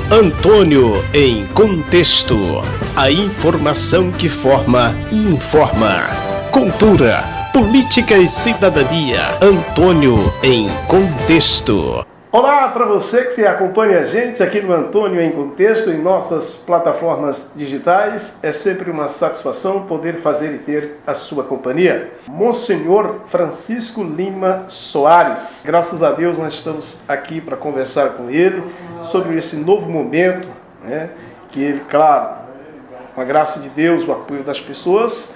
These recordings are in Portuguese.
Antônio em Contexto. A informação que forma e informa. Cultura, política e cidadania. Antônio em Contexto. Olá para você que se acompanha a gente aqui no Antônio em Contexto, em nossas plataformas digitais. É sempre uma satisfação poder fazer e ter a sua companhia. Monsenhor Francisco Lima Soares. Graças a Deus nós estamos aqui para conversar com ele sobre esse novo momento, que ele, claro, com a graça de Deus, o apoio das pessoas,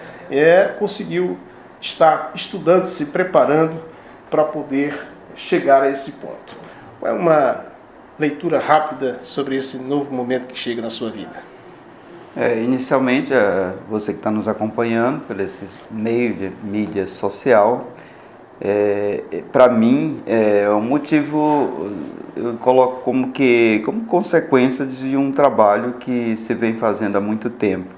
conseguiu estar estudando, se preparando para poder chegar a esse ponto. É uma leitura rápida sobre esse novo momento que chega na sua vida. Inicialmente, você que está nos acompanhando por esse meio de mídia social, para mim é um motivo, eu coloco como consequência de um trabalho que se vem fazendo há muito tempo.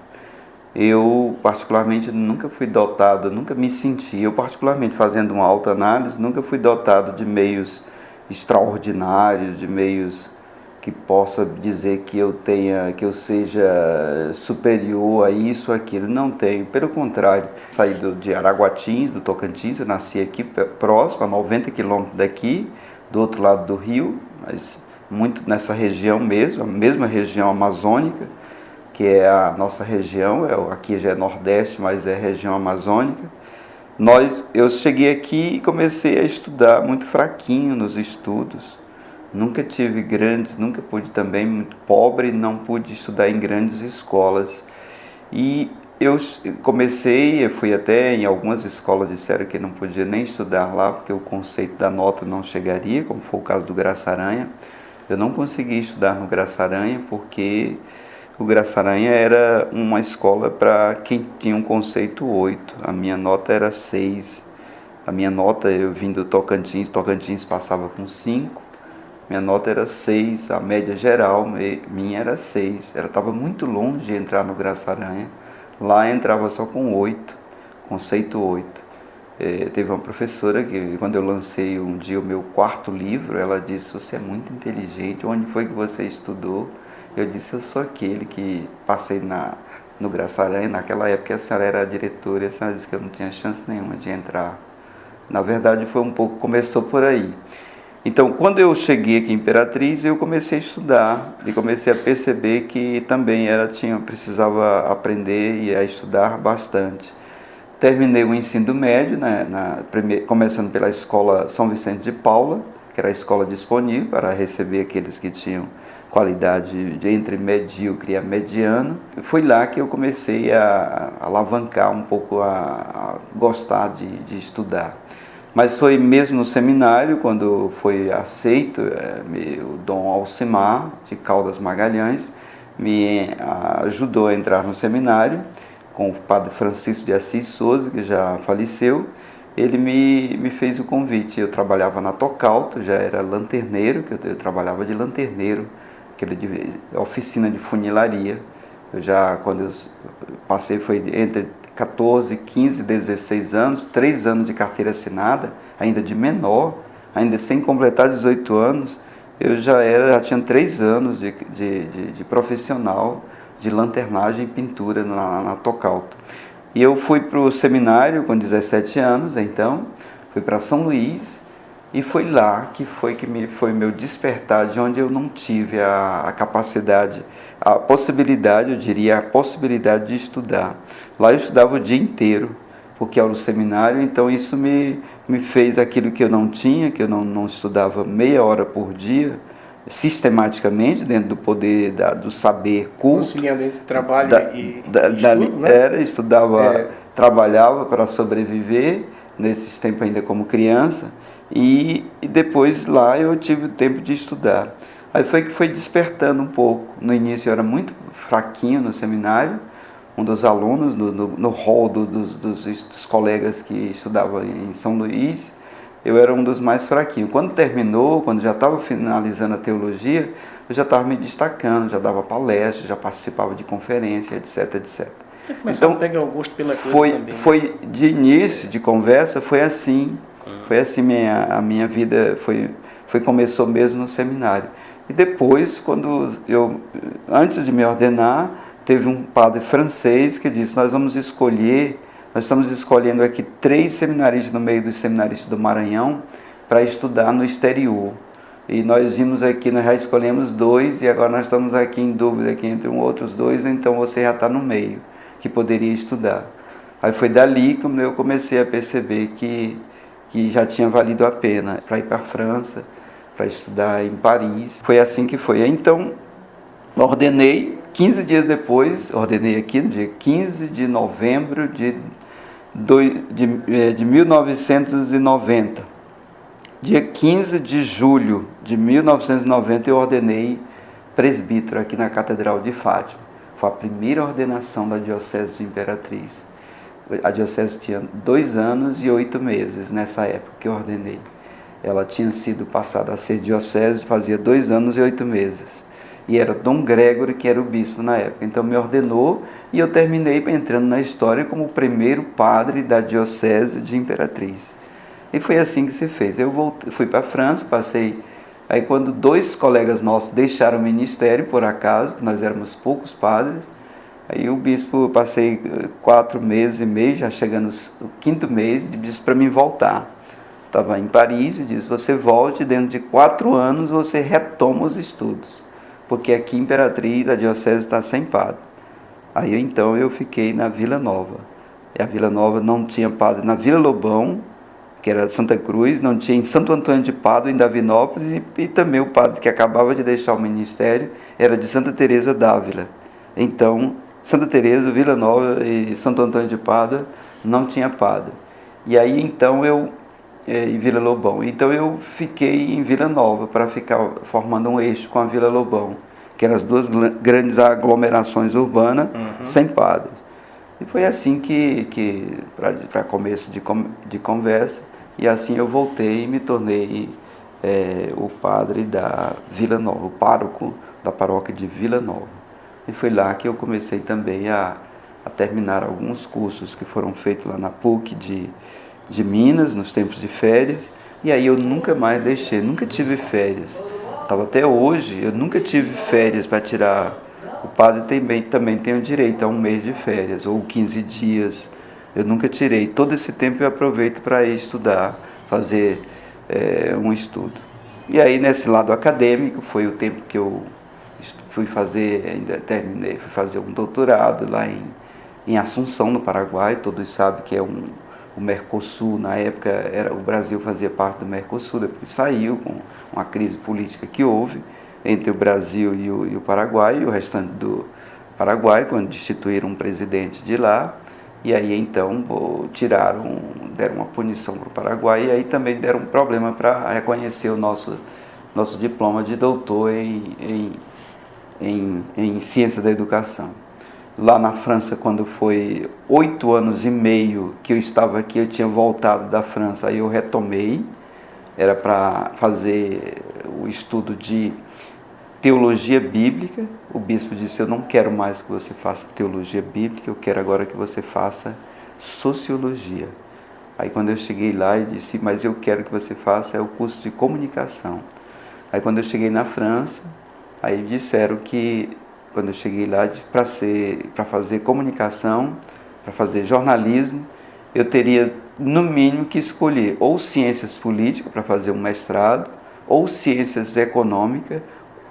Eu, particularmente, nunca fui dotado, nunca me senti, eu particularmente fazendo uma autoanálise, nunca fui dotado de meios extraordinários, de meios que possa dizer que eu seja superior a isso ou aquilo. Não tenho, pelo contrário. Saí de Araguatins, do Tocantins, eu nasci aqui próximo, a 90 quilômetros daqui, do outro lado do rio, mas muito nessa região mesmo, a mesma região amazônica, que é a nossa região, aqui já é Nordeste, mas é região amazônica. Eu cheguei aqui e comecei a estudar muito fraquinho nos estudos. Nunca tive nunca pude também, muito pobre, não pude estudar em grandes escolas. E eu fui até em algumas escolas, disseram que não podia nem estudar lá, porque o conceito da nota não chegaria, como foi o caso do Graça Aranha. Eu não consegui estudar no Graça Aranha porque o Graça Aranha era uma escola para quem tinha um conceito 8. A minha nota era 6. A minha nota, eu vim do Tocantins passava com 5. Minha nota era 6. A média geral minha era 6. Ela estava muito longe de entrar no Graça Aranha. Lá entrava só com 8, conceito 8. Teve uma professora que, quando eu lancei um dia o meu 4º livro, ela disse: "Você é muito inteligente, onde foi que você estudou?" Eu disse: "Eu sou aquele que passei no Graça Aranha." Naquela época a senhora era a diretora e a senhora disse que eu não tinha chance nenhuma de entrar. Na verdade começou por aí. Então, quando eu cheguei aqui em Imperatriz, eu comecei a estudar e comecei a perceber que também precisava aprender e a estudar bastante. Terminei o ensino médio, começando pela escola São Vicente de Paula, que era a escola disponível para receber aqueles que tinham qualidade entre medíocre e mediano. Foi lá que eu comecei a alavancar um pouco, a gostar de estudar. Mas foi mesmo no seminário, quando foi aceito, o Dom Alcimar, de Caldas Magalhães, me ajudou a entrar no seminário, com o padre Francisco de Assis Souza, que já faleceu. Ele me fez o convite. Eu trabalhava na Tocalto, já era lanterneiro, que eu trabalhava de lanterneiro, oficina de funilaria. Quando eu passei, foi entre 14, 15, 16 anos, 3 anos de carteira assinada, ainda de menor, ainda sem completar 18 anos, eu já tinha 3 anos de profissional de lanternagem e pintura na Tocalto. E eu fui para o seminário com 17 anos, então, fui para São Luís, e foi lá que foi meu despertar, de onde eu não tive a capacidade, a possibilidade de estudar. Lá eu estudava o dia inteiro, porque era o seminário, então isso me fez aquilo que eu não tinha, que eu não estudava meia hora por dia, sistematicamente, dentro do poder do saber culto. Conciliando entre trabalho e estudo, né? Estudava, trabalhava para sobreviver, nesses tempos ainda como criança, e depois lá eu tive o tempo de estudar. Aí foi que foi despertando um pouco. No início eu era muito fraquinho no seminário, um dos alunos no hall dos colegas que estudavam em São Luís, eu era um dos mais fraquinhos. Quando terminou, quando já estava finalizando a teologia, eu já estava me destacando, já dava palestra, já participava de conferência, etc, etc. Então, pegar o gosto pela coisa também, foi de início de conversa, foi assim. Foi assim a minha vida, começou mesmo no seminário. E depois, antes de me ordenar, teve um padre francês que disse, nós estamos escolhendo aqui 3 seminaristas no meio dos seminaristas do Maranhão para estudar no exterior. E nós vimos aqui, nós já escolhemos 2 e agora nós estamos aqui em dúvida aqui entre outros 2, então você já está no meio, que poderia estudar. Aí foi dali que eu comecei a perceber que já tinha valido a pena para ir para a França, para estudar em Paris. Foi assim que foi. Então, ordenei, 15 dias depois, ordenei aqui no dia 15 de novembro de 1990. Dia 15 de julho de 1990 eu ordenei presbítero aqui na Catedral de Fátima. Foi a primeira ordenação da Diocese de Imperatriz. A Diocese tinha 2 anos e 8 meses nessa época que eu ordenei. Ela tinha sido passada a ser Diocese, fazia 2 anos e 8 meses. E era Dom Gregório que era o bispo na época. Então me ordenou e eu terminei entrando na história como o primeiro padre da Diocese de Imperatriz. E foi assim que se fez. Eu fui para a França, passei... Aí quando 2 colegas nossos deixaram o ministério, por acaso, que nós éramos poucos padres, aí o bispo, passei 4 meses e meio, já chegando no 5º mês, e disse para mim voltar. Estava em Paris e disse, você volte, dentro de 4 anos você retoma os estudos, porque aqui em Imperatriz a Diocese está sem padre. Aí então eu fiquei na Vila Nova. E a Vila Nova não tinha padre na Vila Lobão, que era Santa Cruz, não tinha em Santo Antônio de Pádua, em Davinópolis, e também o padre que acabava de deixar o ministério era de Santa Teresa d'Ávila. Então, Santa Teresa, Vila Nova e Santo Antônio de Pádua não tinha padre. E aí então em Vila Lobão. Então eu fiquei em Vila Nova para ficar formando um eixo com a Vila Lobão, que eram as 2 grandes aglomerações urbanas sem padres. E foi assim para começo de conversa, e assim eu voltei e me tornei o padre da Vila Nova, o pároco da paróquia de Vila Nova. E foi lá que eu comecei também a terminar alguns cursos que foram feitos lá na PUC de Minas, nos tempos de férias, e aí eu nunca mais deixei, nunca tive férias. Até hoje, eu nunca tive férias para tirar. O padre também tem o direito a 1 mês de férias, ou 15 dias. Eu nunca tirei. Todo esse tempo eu aproveito para ir estudar, fazer um estudo. E aí, nesse lado acadêmico, foi o tempo que eu fui fazer um doutorado lá em Assunção, no Paraguai. Todos sabem que é o Mercosul. Na época, o Brasil fazia parte do Mercosul, depois saiu com uma crise política que houve entre o Brasil e o Paraguai, e o restante do Paraguai, quando destituíram um presidente de lá. E aí então deram uma punição para o Paraguai, e aí também deram um problema para reconhecer o nosso diploma de doutor em ciência da educação. Lá na França, quando foi 8 anos e meio que eu estava aqui, eu tinha voltado da França, aí eu retomei, era para fazer o estudo de teologia bíblica. O bispo disse, eu não quero mais que você faça teologia bíblica, eu quero agora que você faça sociologia. Aí quando eu cheguei lá, ele disse, mas eu quero que você faça o curso de comunicação. Aí quando eu cheguei na França, aí disseram que, quando eu cheguei lá, para fazer comunicação, para fazer jornalismo, eu teria no mínimo que escolher ou ciências políticas para fazer um mestrado, ou ciências econômicas,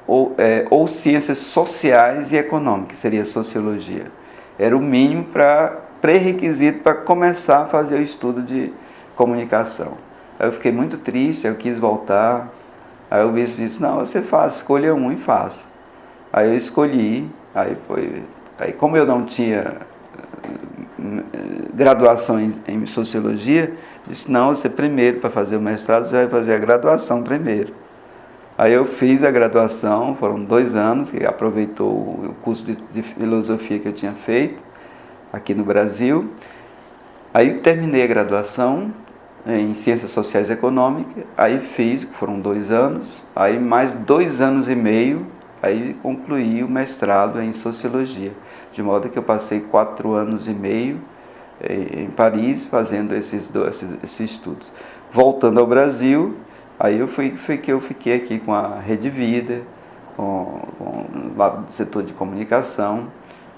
ou ciências sociais e econômicas, seria sociologia. Era o mínimo pré-requisito para começar a fazer o estudo de comunicação. Aí eu fiquei muito triste, eu quis voltar. Aí o bispo disse, não, você escolha um e faça. Aí eu escolhi, aí como eu não tinha graduação em sociologia, disse, não, você primeiro, para fazer o mestrado, você vai fazer a graduação primeiro. Aí eu fiz a graduação, foram 2 anos, que aproveitou o curso de filosofia que eu tinha feito aqui no Brasil. Aí terminei a graduação em Ciências Sociais e Econômicas, aí fiz, foram 2 anos, aí mais 2 anos e meio, aí concluí o mestrado em Sociologia, de modo que eu passei 4 anos e meio em Paris fazendo esses estudos. Voltando ao Brasil, aí eu fiquei aqui com a Rede Vida, no setor de comunicação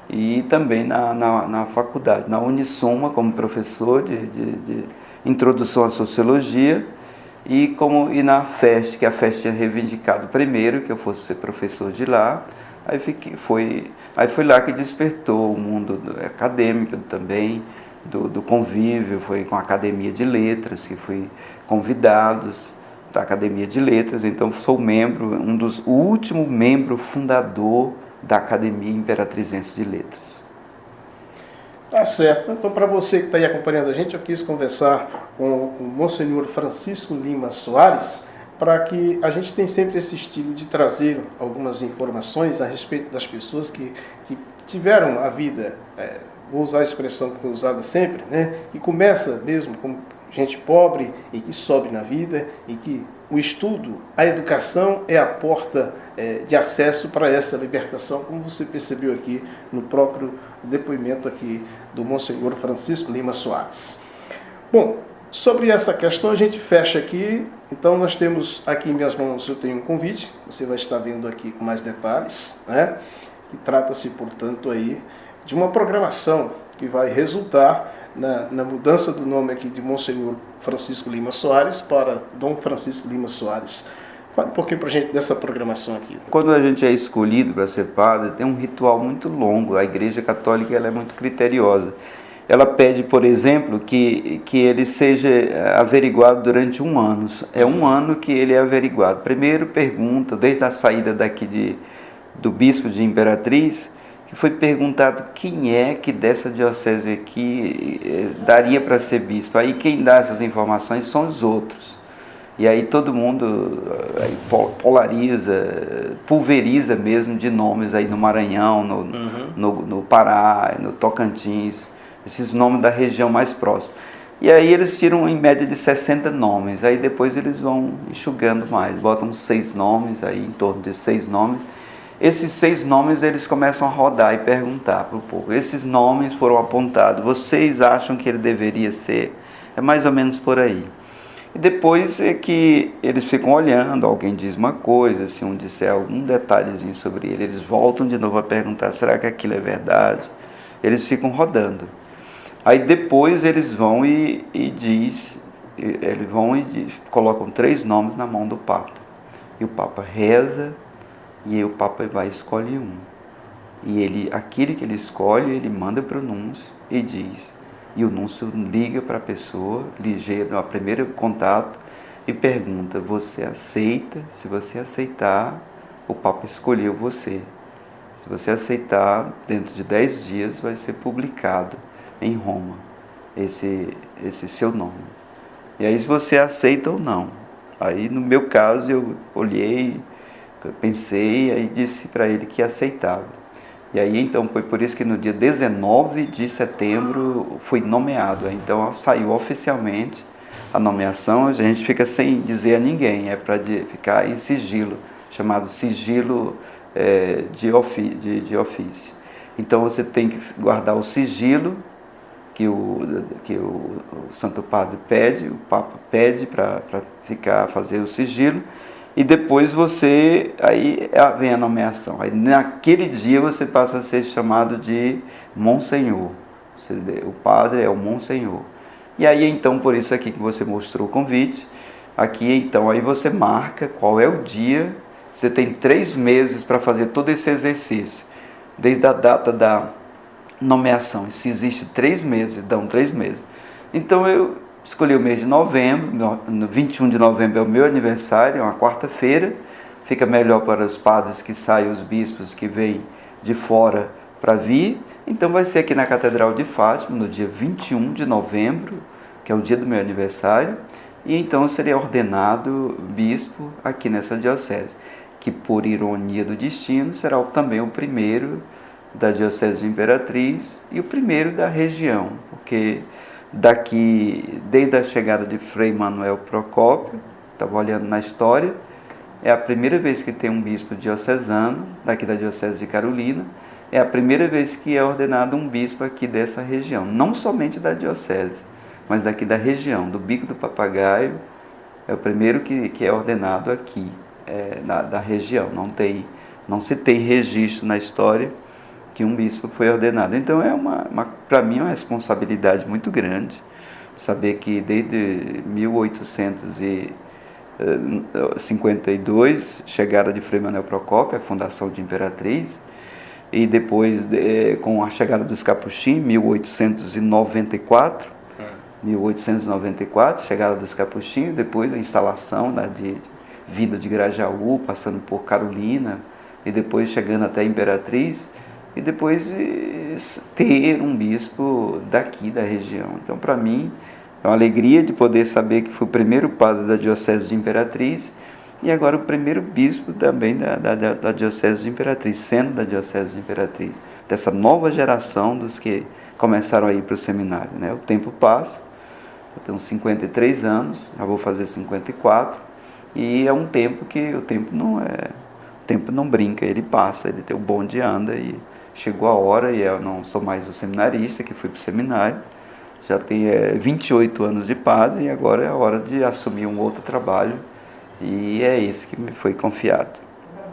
e também na faculdade, na Unisoma, como professor de introdução à sociologia, e na FEST, que a FEST tinha reivindicado primeiro que eu fosse ser professor de lá. Aí foi lá que despertou o mundo acadêmico também, do convívio, foi com a Academia de Letras, que fui convidados da Academia de Letras, então sou o último membro fundador da Academia Imperatrizense de Letras. Tá certo. Então, para você que está aí acompanhando a gente, eu quis conversar com o Monsenhor Francisco Lima Soares, para que a gente tenha sempre esse estilo de trazer algumas informações a respeito das pessoas que tiveram a vida, vou usar a expressão que foi usada sempre, né? Que começa mesmo com gente pobre e que sobe na vida, e que o estudo, a educação é a porta de acesso para essa libertação, como você percebeu aqui no próprio depoimento aqui do Monsenhor Francisco Lima Soares. Bom, sobre essa questão a gente fecha aqui. Então nós temos aqui em minhas mãos, eu tenho um convite, você vai estar vendo aqui com mais detalhes, né? E trata-se, portanto, aí de uma programação que vai resultar na mudança do nome aqui de Monsenhor Francisco Lima Soares para Dom Francisco Lima Soares. Fala um pouquinho para a gente dessa programação aqui. Quando a gente é escolhido para ser padre, tem um ritual muito longo. A Igreja Católica ela é muito criteriosa. Ela pede, por exemplo, que ele seja averiguado durante 1 ano. É 1 ano que ele é averiguado. Primeiro pergunta, desde a saída daqui do bispo de Imperatriz, que foi perguntado quem é que dessa diocese aqui daria para ser bispo. Aí quem dá essas informações são os outros. E aí todo mundo pulveriza mesmo de nomes aí no Maranhão, no Pará, no Tocantins, esses nomes da região mais próxima. E aí eles tiram em média de 60 nomes, aí depois eles vão enxugando mais, botam 6 nomes, aí em torno de 6 nomes. Esses 6 nomes eles começam a rodar e perguntar para o povo, esses nomes foram apontados, vocês acham que ele deveria ser? É mais ou menos por aí. E depois é que eles ficam olhando, alguém diz uma coisa, se um disser algum detalhezinho sobre ele, eles voltam de novo a perguntar, será que aquilo é verdade? Eles ficam rodando. Aí depois eles vão e colocam 3 nomes na mão do Papa. E o Papa reza, e aí o Papa vai escolher um. E aquele que ele escolhe, ele manda para o núncio e diz... E o núncio liga para a pessoa, ligeiro, no primeiro contato, e pergunta, você aceita? Se você aceitar, o Papa escolheu você. Se você aceitar, dentro de 10 dias vai ser publicado em Roma esse seu nome. E aí se você aceita ou não. Aí no meu caso eu olhei, pensei, aí disse para ele que aceitava. E aí, então, foi por isso que no dia 19 de setembro fui nomeado. Então, saiu oficialmente a nomeação, a gente fica sem dizer a ninguém, é para ficar em sigilo, chamado sigilo de ofício. Então, você tem que guardar o sigilo que o Santo Padre pede, o Papa pede para fazer o sigilo. E depois aí vem a nomeação. Aí naquele dia você passa a ser chamado de Monsenhor. O padre é o Monsenhor. E aí então, por isso aqui que você mostrou o convite, aqui então, aí você marca qual é o dia, você tem 3 meses para fazer todo esse exercício, desde a data da nomeação. Se existe 3 meses, dão 3 meses. Então eu escolhi o mês de novembro, 21 de novembro é o meu aniversário, é uma quarta-feira, fica melhor para os padres que saem, os bispos que vêm de fora para vir. Então vai ser aqui na Catedral de Fátima, no dia 21 de novembro, que é o dia do meu aniversário, e então eu serei ordenado bispo aqui nessa diocese, que por ironia do destino será também o primeiro da diocese de Imperatriz e o primeiro da região, porque daqui, desde a chegada de Frei Manuel Procópio, estava olhando na história, é a primeira vez que tem um bispo diocesano, daqui da diocese de Carolina, é a primeira vez que é ordenado um bispo aqui dessa região, não somente da diocese, mas daqui da região, do Bico do Papagaio, é o primeiro que é ordenado aqui, da região, não tem Não se tem registro na história que um bispo foi ordenado. Então é para mim, uma responsabilidade muito grande saber que desde 1852, chegada de Frei Manuel Procópio, a fundação de Imperatriz, e depois com a chegada dos Capuchinhos, 1894, chegada dos Capuchinhos, depois a instalação vindo de Grajaú, passando por Carolina, e depois chegando até a Imperatriz, e depois ter um bispo daqui da região. Então, para mim, é uma alegria de poder saber que fui o primeiro padre da Diocese de Imperatriz e agora o primeiro bispo também da Diocese de Imperatriz, sendo da Diocese de Imperatriz, dessa nova geração dos que começaram a ir para o seminário, né? O tempo passa, eu tenho 53 anos, já vou fazer 54, e é um tempo que o tempo não brinca, ele passa, ele tem o bonde anda e chegou a hora, e eu não sou mais o seminarista que fui para o seminário, já tenho 28 anos de padre e agora é a hora de assumir um outro trabalho, e é esse que me foi confiado.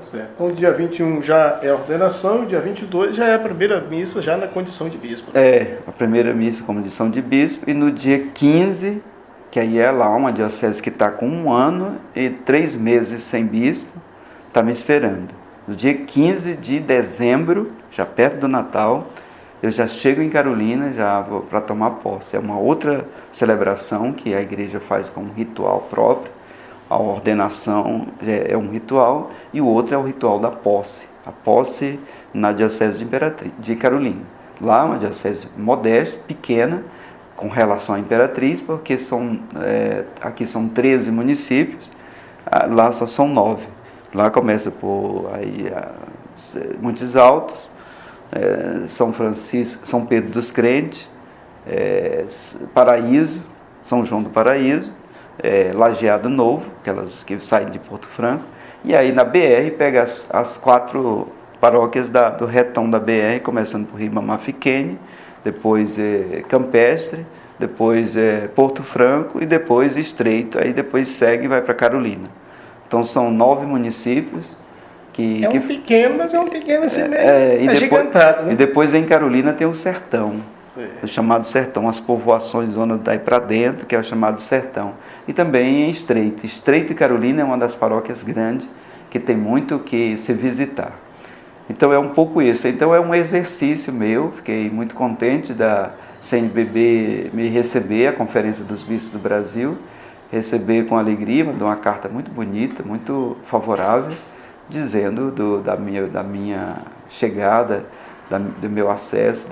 Certo. Então, o dia 21 já é a ordenação, e o dia 22 já é a primeira missa, já na condição de bispo. A primeira missa com condição de bispo, e no dia 15, que aí é lá uma diocese que está com 1 ano e 3 meses sem bispo, está me esperando. No dia 15 de dezembro, já perto do Natal, eu já chego em Carolina já para tomar posse. É uma outra celebração que a igreja faz com um ritual próprio. A ordenação é um ritual e o outro é o ritual da posse. A posse na Diocese de Carolina. Lá é uma diocese modesta, pequena, com relação à Imperatriz, porque aqui são 13 municípios, lá só são 9. Lá começa por Montes Altos, São Francisco, São Pedro dos Crentes, Paraíso, São João do Paraíso, Lajeado Novo, aquelas que saem de Porto Franco, e aí na BR pega as 4 paróquias do retão da BR, começando por Ribamar Fiquene, depois Campestre, depois Porto Franco e depois Estreito, aí depois segue e vai para Carolina. Então são 9 municípios que... pequeno, mas é um pequeno assim meio agigantado, né? E depois em Carolina tem o Sertão, o chamado Sertão, as povoações, zona daí para dentro, que é o chamado Sertão. E também em Estreito. Estreito e Carolina é uma das paróquias grandes que tem muito que se visitar. Então é um pouco isso. Então é um exercício meu, fiquei muito contente da CNBB me receber, a Conferência dos Bispos do Brasil, receber com alegria, mandou uma carta muito bonita, muito favorável, dizendo da minha chegada, do meu acesso,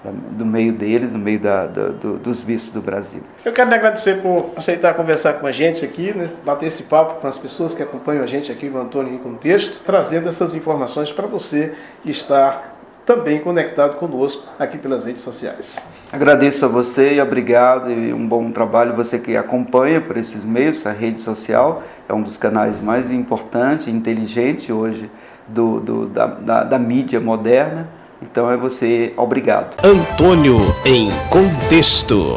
do meio deles, no meio dos bispos do Brasil. Eu quero lhe agradecer por aceitar conversar com a gente aqui, né, bater esse papo com as pessoas que acompanham a gente aqui no Antônio em Contexto, trazendo essas informações para você que está também conectado conosco aqui pelas redes sociais. Agradeço a você e obrigado, e um bom trabalho. Você que acompanha por esses meios, a rede social é um dos canais mais importantes e inteligentes hoje da mídia moderna. Então é você, obrigado. Antônio em Contexto.